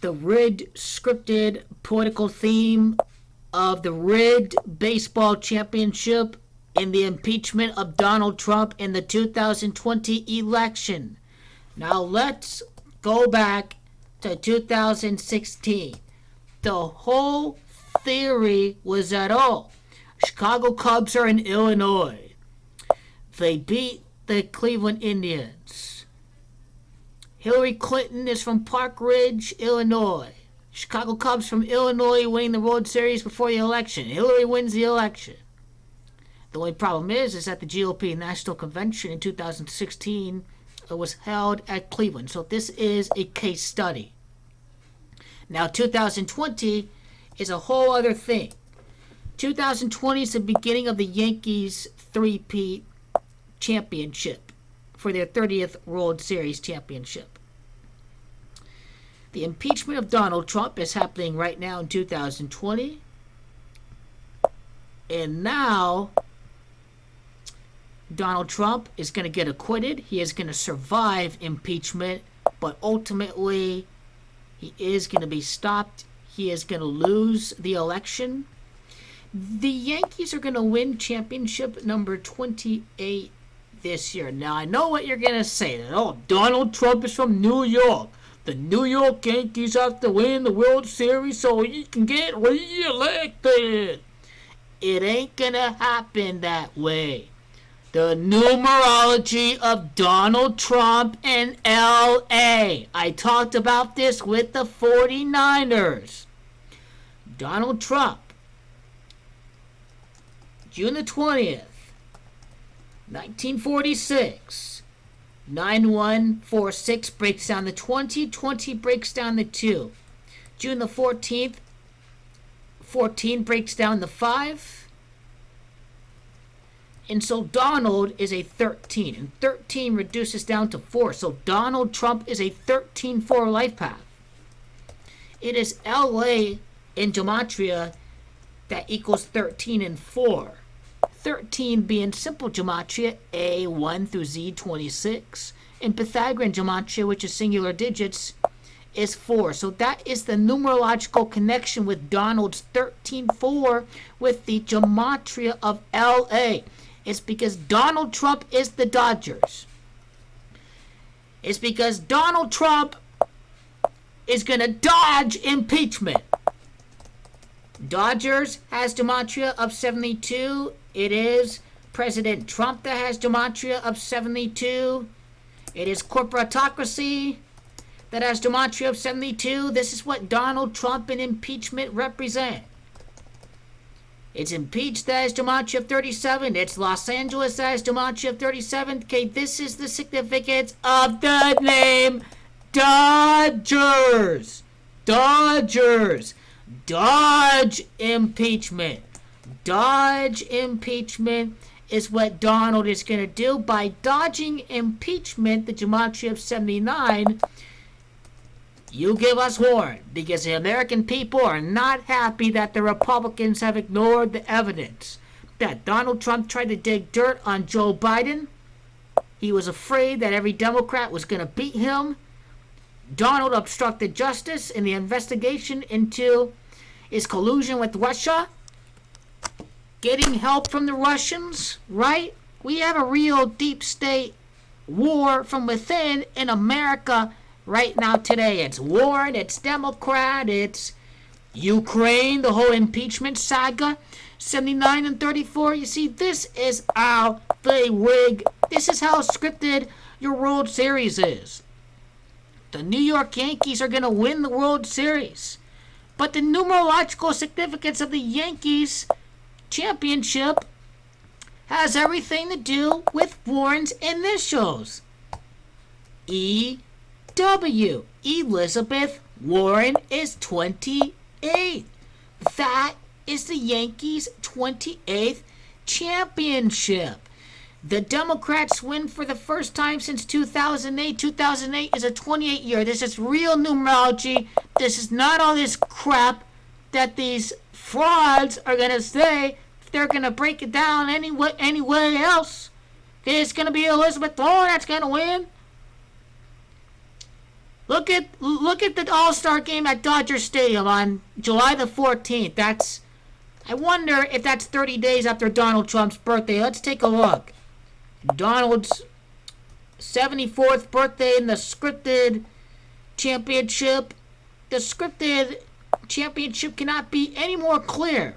the rigged, scripted, political theme of the rigged baseball championship and the impeachment of Donald Trump in the 2020 election. Now let's go back to 2016. The whole theory was that, Chicago Cubs are in Illinois. They beat the Cleveland Indians. Hillary Clinton is from Park Ridge, Illinois. Chicago Cubs from Illinois winning the World Series before the election. Hillary wins the election. The only problem is that the GOP National Convention in 2016 was held at Cleveland. So this is a case study. Now 2020 is a whole other thing. 2020 is the beginning of the Yankees three-peat championship for their 30th World Series championship. The impeachment of Donald Trump is happening right now in 2020. And now Donald Trump is going to get acquitted. He is going to survive impeachment, but ultimately he is going to be stopped. He is going to lose the election. The Yankees are going to win championship number 28 this year. Now, I know what you're going to say. That, Donald Trump is from New York. The New York Yankees have to win the World Series so he can get reelected. It ain't going to happen that way. The numerology of Donald Trump in L.A. I talked about this with the 49ers. Donald Trump, June the 20th, 1946. 9146 breaks down the 20. 20 breaks down the 2. June the 14th, 14 breaks down the 5. And so Donald is a 13. And 13 reduces down to 4. So Donald Trump is a 13-4 life path. It is LA in gematria that equals 13 and 4. 13 being simple gematria, A1 through Z26. And Pythagorean gematria, which is singular digits, is 4. So that is the numerological connection with Donald's 13-4 with the gematria of LA. It's because Donald Trump is the Dodgers. It's because Donald Trump is going to dodge impeachment. Dodgers has gematria of 72. It is President Trump that has gematria of 72. It is corporatocracy that has gematria of 72. This is what Donald Trump and impeachment represent. It's impeached that has gematria of 37. It's Los Angeles that has gematria of 37. Okay, this is the significance of the name Dodgers. Dodgers. Dodge impeachment. Dodge impeachment is what Donald is going to do. By dodging impeachment, the gematria of 79, you give us Warren, because the American people are not happy that the Republicans have ignored the evidence that Donald Trump tried to dig dirt on Joe Biden. He was afraid that every Democrat was going to beat him. Donald obstructed justice in the investigation into his collusion with Russia, getting help from the Russians, right? We have a real deep state war from within in America right now today. It's Warren, it's Democrat, it's Ukraine, the whole impeachment saga, 79 and 34. You see, this is how they rig. This is how scripted your World Series is. The New York Yankees are going to win the World Series. But the numerological significance of the Yankees championship has everything to do with Warren's initials. E.W. Elizabeth Warren is 28. That is the Yankees' 28th championship. The Democrats win for the first time since 2008. 2008 is a 28 year. This is real numerology. This is not all this crap that these frauds are going to say. They're going to break it down anywhere else. It's going to be Elizabeth Warren that's going to win. Look at the All-Star game at Dodger Stadium on July the 14th. I wonder if that's 30 days after Donald Trump's birthday. Let's take a look. Donald's 74th birthday in the scripted championship. The scripted championship cannot be any more clear.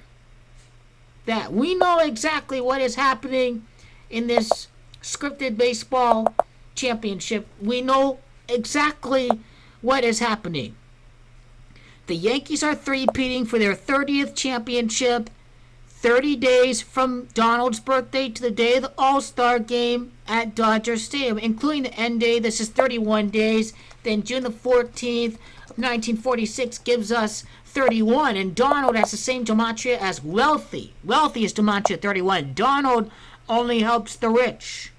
That we know exactly what is happening in this scripted baseball championship. We know exactly what is happening. The Yankees are three-peating for their 30th championship, 30 days from Donald's birthday to the day of the All-Star game at Dodger Stadium, including the end day. This is 31 days. Then June the 14th of 1946 gives us 31, and Donald has the same gematria as wealthy. Wealthy is gematria 31. Donald only helps the rich.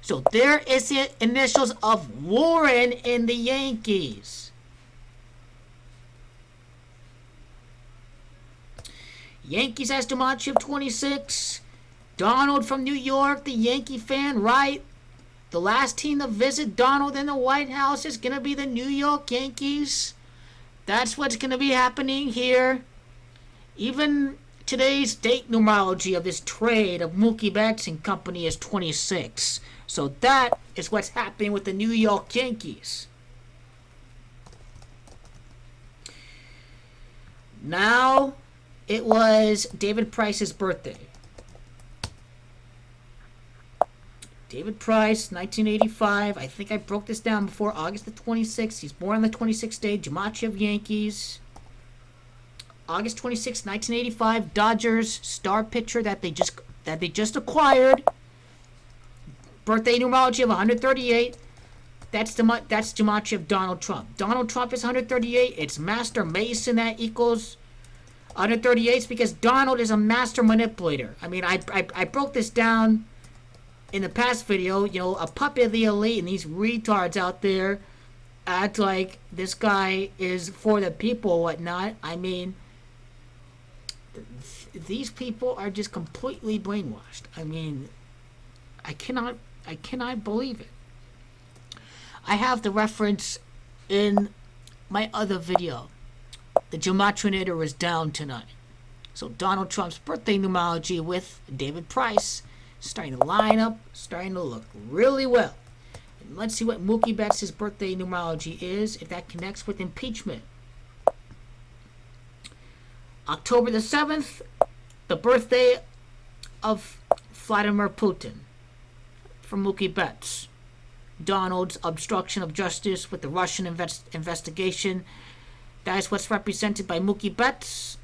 So there is the initials of Warren in the Yankees. Yankees has gematria of 26. Donald from New York, the Yankee fan, right? The last team to visit Donald in the White House is going to be the New York Yankees. That's what's going to be happening here. Even today's date numerology of this trade of Mookie Betts and company is 26. So that is what's happening with the New York Yankees. Now, it was David Price's birthday. David Price, 1985. I think I broke this down before. August the 26th. He's born on the 26th day. gematria of Yankees. August 26th, 1985. Dodgers star pitcher that they just acquired. Birthday numerology of 138. That's gematria of Donald Trump. Donald Trump is 138. It's Master Mason that equals 138 because Donald is a master manipulator. I mean, I broke this down in the past video. You know, a puppet of the elite, and these retards out there act like this guy is for the people or whatnot. I mean, these people are just completely brainwashed. I mean, I cannot believe it. I have the reference in my other video. The Gematrinator is down tonight. So Donald Trump's birthday numerology with David Price starting to line up, starting to look really well. And let's see what Mookie Betts' birthday numerology is, if that connects with impeachment. October the 7th, the birthday of Vladimir Putin. From Mookie Betts. Donald's obstruction of justice with the Russian investigation. That is what's represented by Mookie Betts.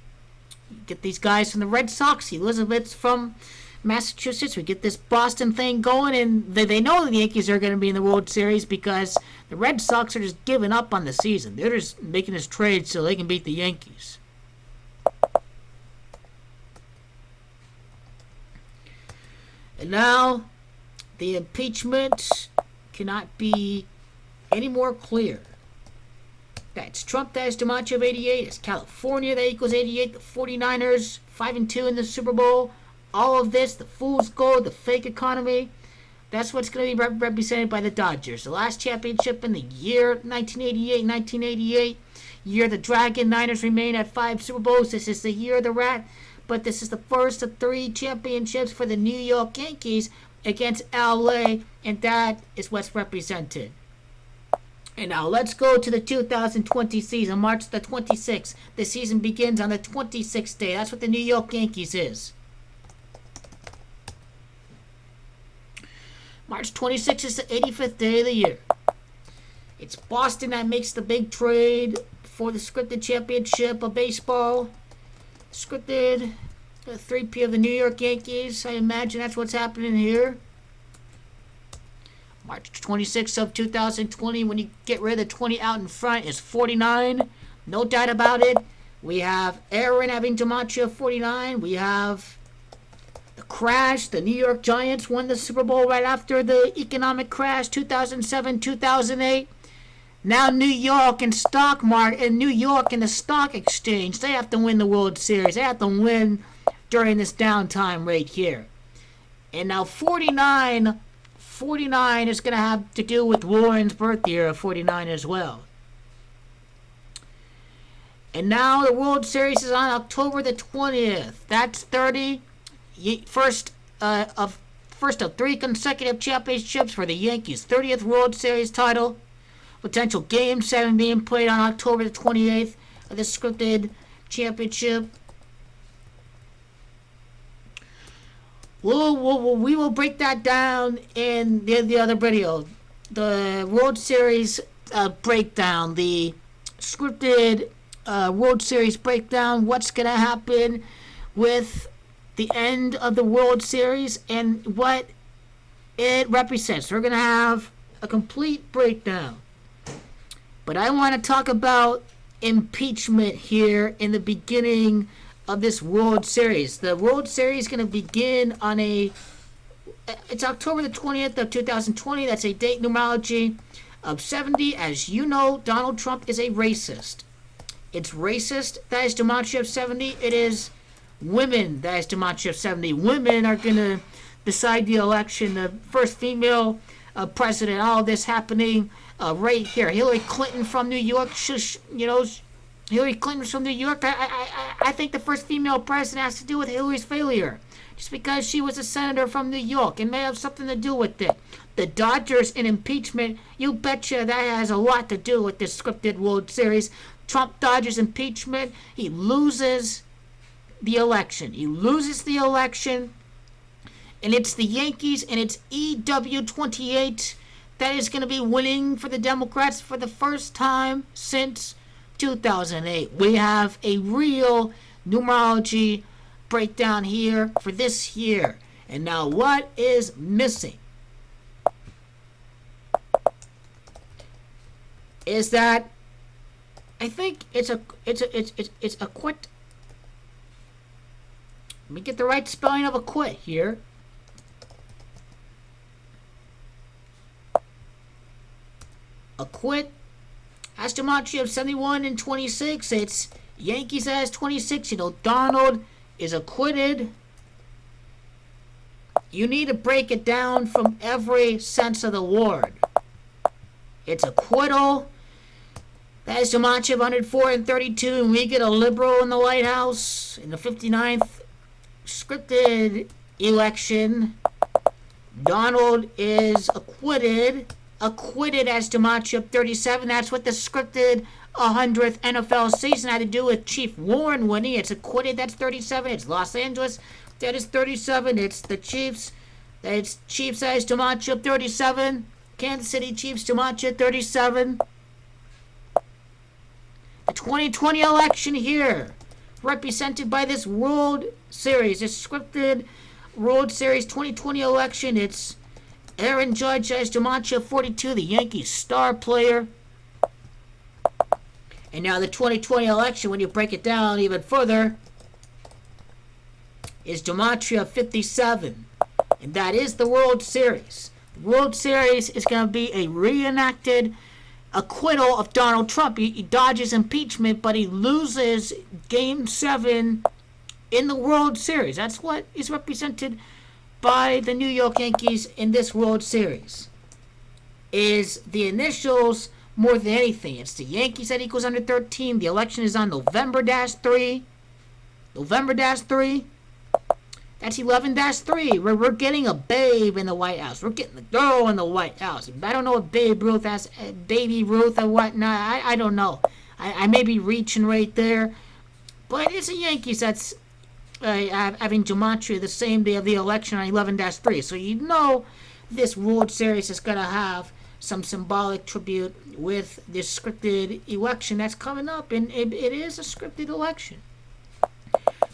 You get these guys from the Red Sox. Elizabeth's from Massachusetts. We get this Boston thing going, and they know the Yankees are going to be in the World Series because the Red Sox are just giving up on the season. They're just making this trade so they can beat the Yankees. And now, the impeachment cannot be any more clear. That's Trump, that is gematria of 88. It's California, that equals 88. The 49ers, 5-2 in the Super Bowl. All of this, the fool's gold, the fake economy, that's what's going to be represented by the Dodgers. The last championship in the year 1988, year the Dragon Niners remain at 5 Super Bowls. This is the year of the Rat, but this is the first of 3 championships for the New York Yankees against LA, and that is what's represented. And now let's go to the 2020 season, March the 26th. The season begins on the 26th day. That's what the New York Yankees is. March 26th is the 85th day of the year. It's Boston that makes the big trade for the scripted championship of baseball. Scripted, the 3P of the New York Yankees. I imagine that's what's happening here. March 26th of 2020, when you get rid of the 20 out in front, is 49. No doubt about it. We have Aaron having gematria 49. We have the crash. The New York Giants won the Super Bowl right after the economic crash, 2007, 2008. Now New York and stock market, and New York and the stock exchange, they have to win the World Series. They have to win during this downtime right here. And now 49 49 is going to have to do with Warren's birth year of 49 as well. And now the World Series is on October the 20th. That's 30. First of 3 consecutive championships for the Yankees. 30th World Series title. Potential Game 7 being played on October the 28th of the scripted championship. We will break that down in the other video. The World Series breakdown. The scripted World Series breakdown. What's going to happen with the end of the World Series and what it represents. We're going to have a complete breakdown. But I want to talk about impeachment here in the beginning of this World Series. The World Series is going to begin on it's October the 20th of 2020. That's a date numerology of 70. As you know, Donald Trump is a racist. It's racist. That is gematria of 70. It is women. That is gematria of 70. Women are going to decide the election. The first female president. All this happening right here. Hillary Clinton from New York. Hillary Clinton's from New York. I think the first female president has to do with Hillary's failure. Just because she was a senator from New York. It may have something to do with it. The Dodgers and impeachment. You betcha that has a lot to do with this scripted World Series. Trump Dodgers impeachment. He loses the election. And it's the Yankees and it's EW28 that is going to be winning for the Democrats for the first time since 2008. We have a real numerology breakdown here for this year. And now what is missing is that I think it's a quit. Let me get the right spelling of acquit here. Acquit. Has gematria of 71 and 26. It's Yankees has 26. Donald is acquitted. You need to break it down from every sense of the word. It's acquittal. That is gematria of 104 and 32. And we get a liberal in the White House in the 59th scripted election. Donald is acquitted. Acquitted as gematria of 37. That's what the scripted 100th NFL season had to do with Chief Warren winning. It's acquitted. That's 37. It's Los Angeles. That is 37. It's the Chiefs. It's Chiefs as gematria of 37. Kansas City Chiefs gematria 37. The 2020 election here, represented by this World Series, this scripted World Series 2020 election. It's Aaron Judge as gematria 42, the Yankees star player. And now the 2020 election, when you break it down even further, is gematria 57. And that is the World Series. The World Series is going to be a reenacted acquittal of Donald Trump. He dodges impeachment, but he loses Game 7 in the World Series. That's what is represented by the New York Yankees in this World Series. Is the initials more than anything. It's the Yankees that equals under 13. The election is on November-3. November-3. That's 11-3. We're getting a babe in the White House. We're getting the girl in the White House. I don't know if Baby Ruth or whatnot. I don't know. I may be reaching right there. But it's the Yankees that's having gematria the same day of the election on 11-3. So you know this World Series is going to have some symbolic tribute with this scripted election that's coming up. And it is a scripted election.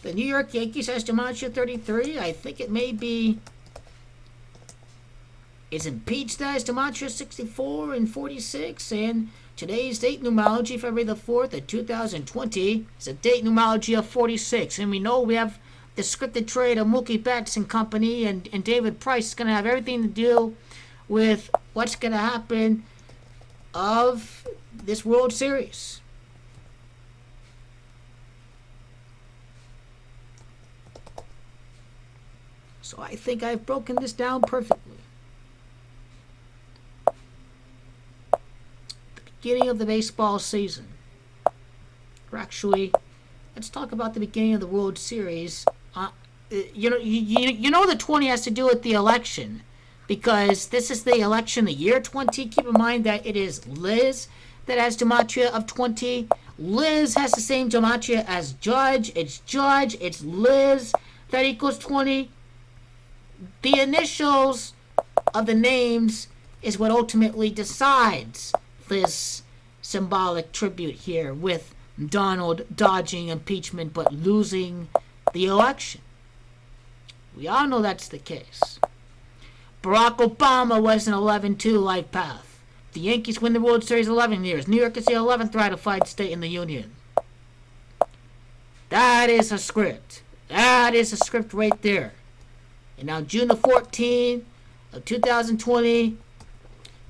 The New York Yankees has gematria 33. I think it may be... Is impeached as gematria 64 and 46. And today's date numerology, February the 4th of 2020, is a date numerology of 46. And we know we have the scripted trade of Mookie Betts and company, and David Price is going to have everything to do with what's going to happen of this World Series. So I think I've broken this down perfectly. beginning of the baseball season. Or actually, let's talk about the beginning of the World Series. You know the 20 has to do with the election, because this is the election, the year 20. Keep in mind that it is Liz that has gematria of 20. Liz has the same gematria as Judge. It's Liz that equals 20. The initials of the names is what ultimately decides this symbolic tribute here, with Donald dodging impeachment but losing the election. We all know that's the case. Barack Obama was an 11-2 life path. The Yankees win the World Series 11 years. New York is the 11th ratified state in the Union. That is a script. That is a script right there. And now June the 14th of 2020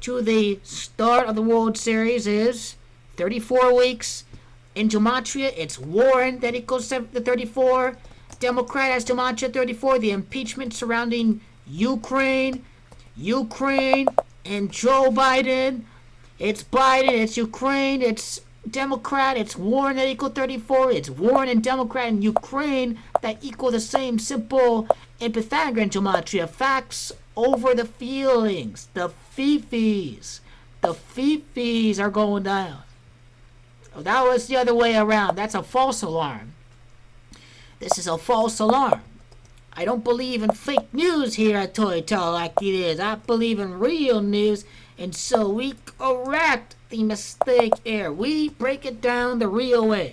to the start of the World Series is 34 weeks. In gematria, it's Warren that equals 34. Democrat has gematria 34. The impeachment surrounding Ukraine, and Joe Biden. It's Biden, it's Ukraine, it's Democrat, it's Warren that equal 34. It's Warren and Democrat and Ukraine that equal the same simple in Pythagorean gematria. Facts over the feelings. The fifis. The fifis are going down. Oh, that was the other way around. That's a false alarm. This is a false alarm. I don't believe in fake news here at Toy Tell like it is. I believe in real news, and so we correct the mistake here. We break it down the real way.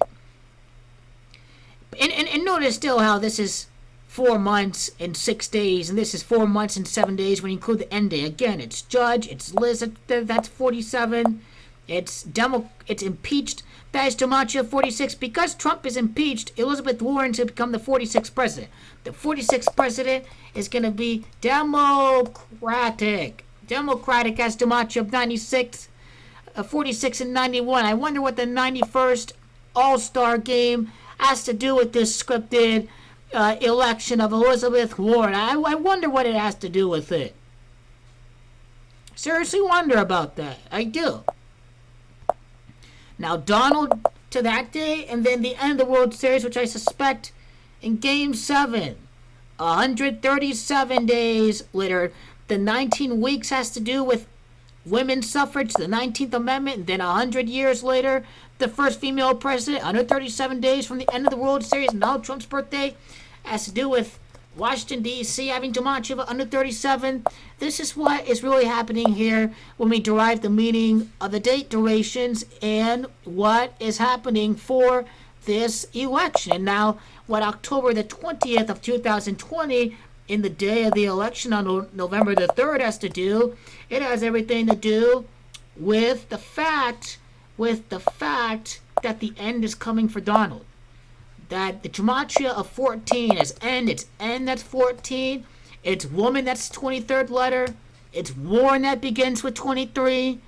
And notice still how this is 4 months and 6 days, and this is 4 months and 7 days when you include the end day. Again, it's Judge, it's Liz, that's 47. It's impeached. That is gematria 46. Because Trump is impeached, Elizabeth Warren to become the 46th president. The 46th president is going to be Democratic. Democratic has gematria of 96, 46, and 91. I wonder what the 91st All-Star game has to do with this scripted election of Elizabeth Warren. I wonder what it has to do with it. Seriously wonder about that. I do. Now, Donald to that day, and then the end of the World Series, which I suspect in Game 7, 137 days later. The 19 weeks has to do with women's suffrage, the 19th Amendment, and then 100 years later, the first female president, 137 days from the end of the World Series, Donald Trump's birthday, has to do with Washington, D.C. having gematria of 137. This is what is really happening here when we derive the meaning of the date durations and what is happening for this election. And now, what October the 20th of 2020, in the day of the election on November the 3rd, has to do, it has everything to do with the fact that the end is coming for Donald. That the gematria of 14 is end. It's end, that's 14. It's woman, that's 23rd letter. It's Warren that begins with 23.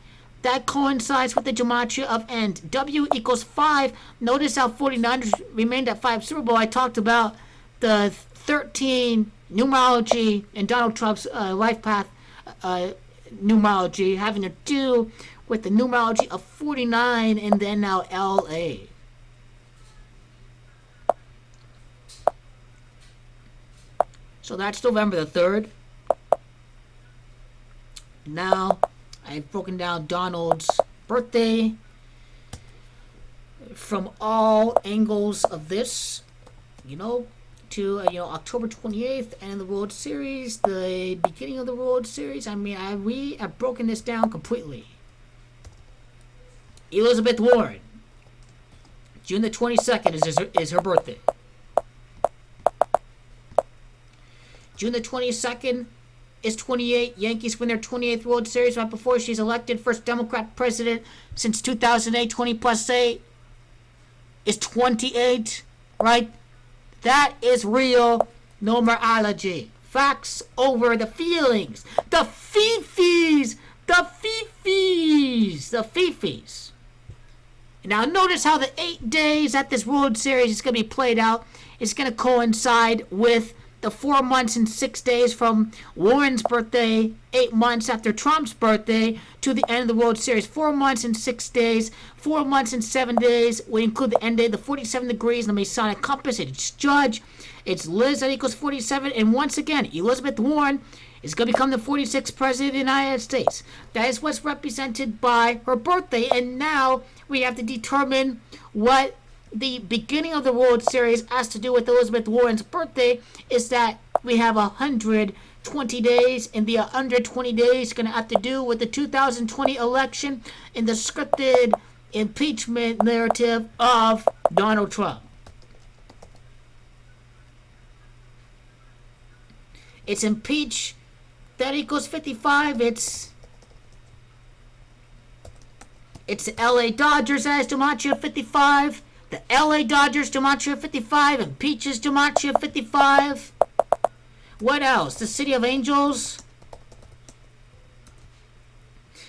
That coincides with the gematria of end. W equals 5. Notice how 49ers remained at 5 Super Bowl. I talked about the 13 numerology and Donald Trump's life path numerology having to do with the numerology of 49 and then now LA. So that's November the 3rd. Now, I've broken down Donald's birthday from all angles of this, to October 28th and the World Series, the beginning of the World Series. We have broken this down completely. Elizabeth Warren, June the 22nd is her birthday. June the 22nd is 28. Yankees win their 28th World Series right before she's elected. First Democrat president since 2008. 20 plus 8 is 28, right? That is real numerology. Facts over the feelings. The fifis. The fifis. The fifis. Now notice how the 8 days that this World Series is going to be played out is going to coincide with the 4 months and 6 days from Warren's birthday, 8 months after Trump's birthday, to the end of the World Series. 4 months and 6 days, 4 months and 7 days. We include the end date, the 47 degrees, the Masonic compass. It's Judge. It's Liz that equals 47. And once again, Elizabeth Warren is going to become the 46th president of the United States. That is what's represented by her birthday. And now we have to determine what the beginning of the World Series has to do with Elizabeth Warren's birthday. Is that we have 120 days, and the 120 days is going to have to do with the 2020 election and the scripted impeachment narrative of Donald Trump. It's impeach, that equals 55. It's the LA Dodgers as DiMaggio 55. The LA Dodgers DiMaggio 55. Impeaches DiMaggio 55. What else? The City of Angels.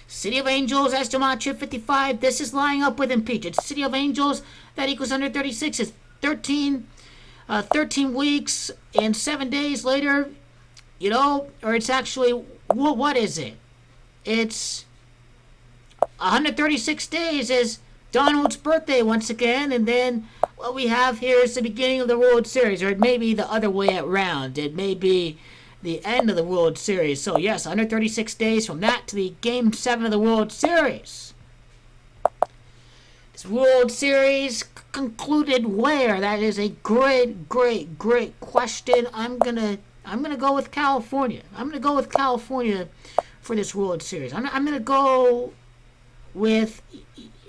City of Angels as DiMaggio 55. This is lining up with impeach. It's City of Angels, that equals 136. It's 13 weeks and 7 days later. You know, or it's actually, what is it? It's 136 days is Donald's birthday once again, and then what we have here is the beginning of the World Series, or it may be the other way around. It may be the end of the World Series. So yes, 136 days from that to the Game 7 of the World Series. This World Series concluded where? That is a great question. I'm gonna go with California. I'm gonna go with California for this World Series. I'm gonna go with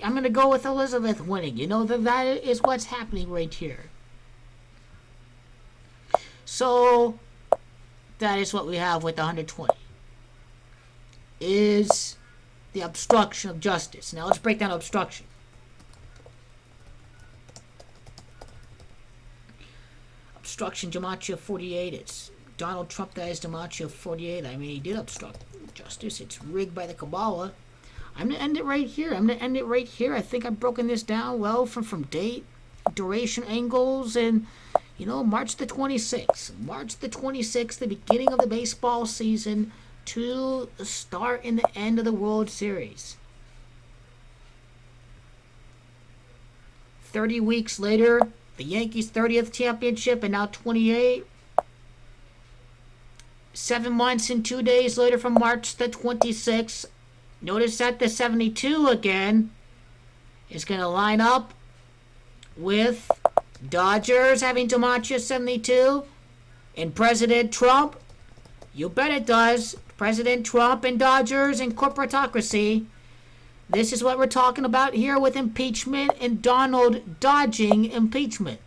Elizabeth winning. You know, that is what's happening right here. So that is what we have with 120. Is the obstruction of justice. Now let's break down obstruction. Obstruction, DiMaggio 48. It's Donald Trump, that is DiMaggio 48. I mean, he did obstruct justice. It's rigged by the Kabbalah. I'm going to end it right here. I think I've broken this down well from date, duration, angles, and, you know, March the 26th. March the 26th, the beginning of the baseball season to the start and the end of the World Series. 30 weeks later, the Yankees' 30th championship, and now 28. 7 months and 2 days later from March the 26th. Notice that the 72 again is going to line up with Dodgers having DiMaggio 72 and President Trump. You bet it does. President Trump and Dodgers and corporatocracy. This is what we're talking about here with impeachment and Donald dodging impeachment.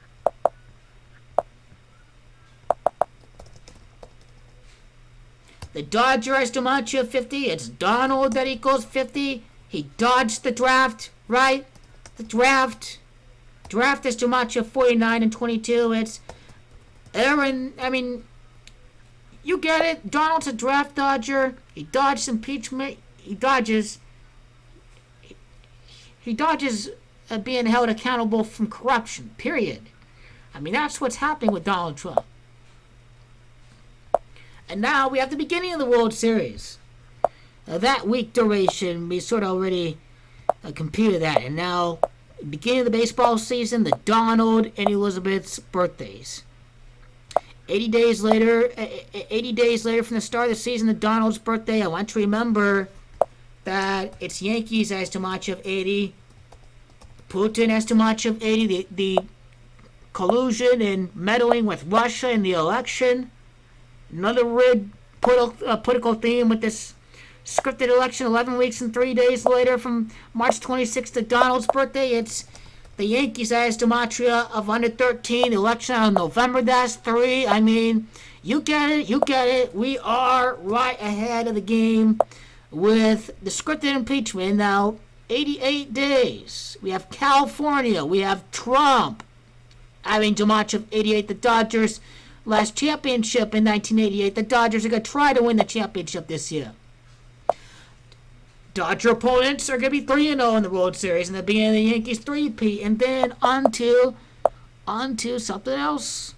The Dodger has DiMaggio 50. It's Donald that equals 50. He dodged the draft, right? The draft is DiMaggio 49 and 22. It's Aaron. I mean, you get it. Donald's a draft dodger. He dodged impeachment. He dodges being held accountable from corruption, period. I mean, that's what's happening with Donald Trump. And now we have the beginning of the World Series. Now, that week duration, we sort of already computed that. And now, beginning of the baseball season, the Donald and Elizabeth's birthdays. 80 days later from the start of the season, the Donald's birthday. I want to remember that it's Yankees as DiMaggio 80, Putin as DiMaggio 80, the collusion and meddling with Russia in the election. Another rigged political theme with this scripted election 11 weeks and 3 days later from March 26th to Donald's birthday. It's the Yankees as DiMaggio of under 13. The election on November, that's 3. I mean, you get it. We are right ahead of the game with the scripted impeachment. Now, 88 days. We have California. We have Trump having DiMaggio 88. The Dodgers last championship in 1988. The Dodgers are going to try to win the championship this year. Dodger opponents are going to be 3-0 in the World Series, and the beginning of the Yankees 3-peat, and then on to something else.